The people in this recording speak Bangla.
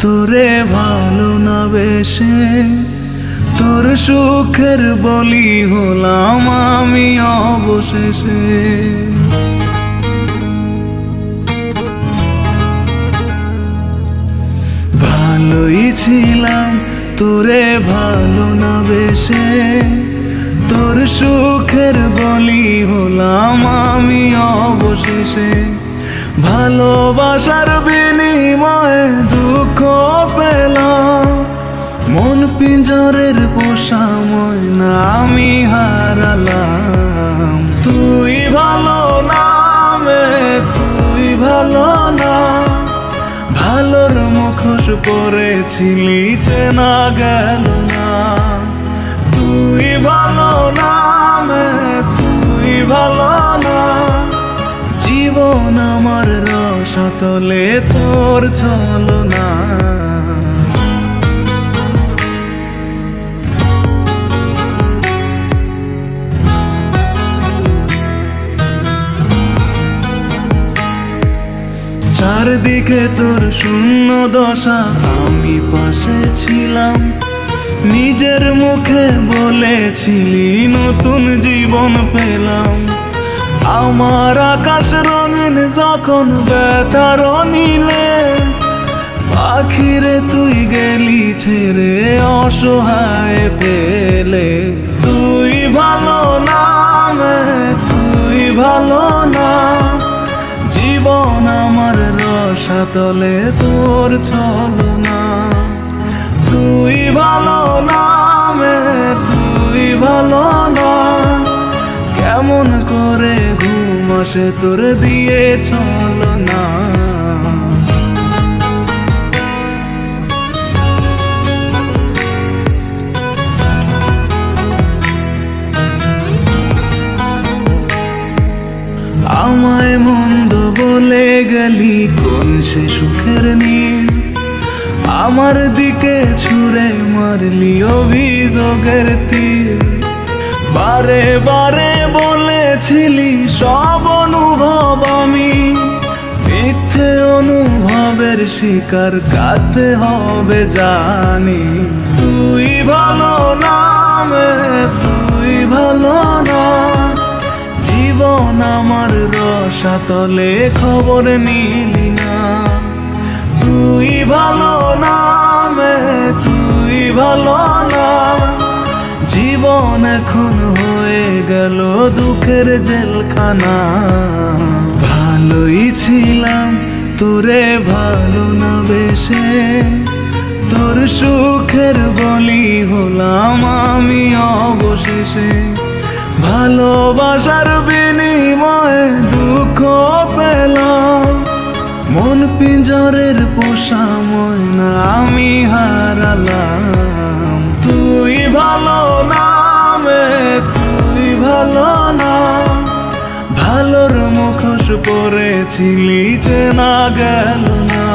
তোরে ভালো না বেশে তোর সুখের বলি হলাম আমি অবশেষে। ভালোই ছিলাম তোরে ভালো না বেশে তোর সুখের বলি হলাম আমি অবশেষে। ভালোবাসার বিনিময়ে দুঃখ পেলাম, মন পিঞ্জরের পোষা ময়না আমি হারালাম। তুই ভালো না তুই ভালো না, ভালোর মুখোশ পরেছিলি চেনা গেল না। তুই ভালো না তুই ভালো না, জীবন আমার রসাতলে তোর ছলনা। চারদিকে তোর শূন্য দশা, আমি পাশে ছিলাম, নিজের মুখে বলেছিলি নতুন জীবন পেলাম। আমার আকাশ রঙিন যখন ব্যথার নীলে, পাখিরে তুই গেলি ছেড়ে অসহায় পেলে। তুই ভালো না তুই ভালো না, জীবন আমার রসাতলে তোর ছলনা। তুই ভালো না তুই ভালো না, কেমন করে ঘুম আসে তোর দিয়ে ছলনা। আমায় মন্দ বলে গেলি কোন সে সুখের নীল, আমার দিকে ছুঁড়ে মারলি অভিযোগের তীর। বারে বারে বলেছিলি সব অনুভব আমি, মিথ্যে অনুভবের শিকার কাঁদতে হবে জানি। তুই ভালো না তুই ভালো না, জীবন আমার রসাতলে খবর নিলি না। তুই ভালো না তুই ভালো না, জীবন এখন হয়ে গেল দুঃখের জেলখানা। ভালোই ছিলাম তোরে ভালো না বেশে তোর সুখের বলি হলাম আমি অবশেষে। ভালোবাসার বিনিময়ে দুঃখ পেলাম, মন পিঞ্জরের পোষা ময়না আমি হারালাম। তুই ভালো না তুই ভালো না, ভালোর মুখোশ পরেছিলি চেনা গেল না।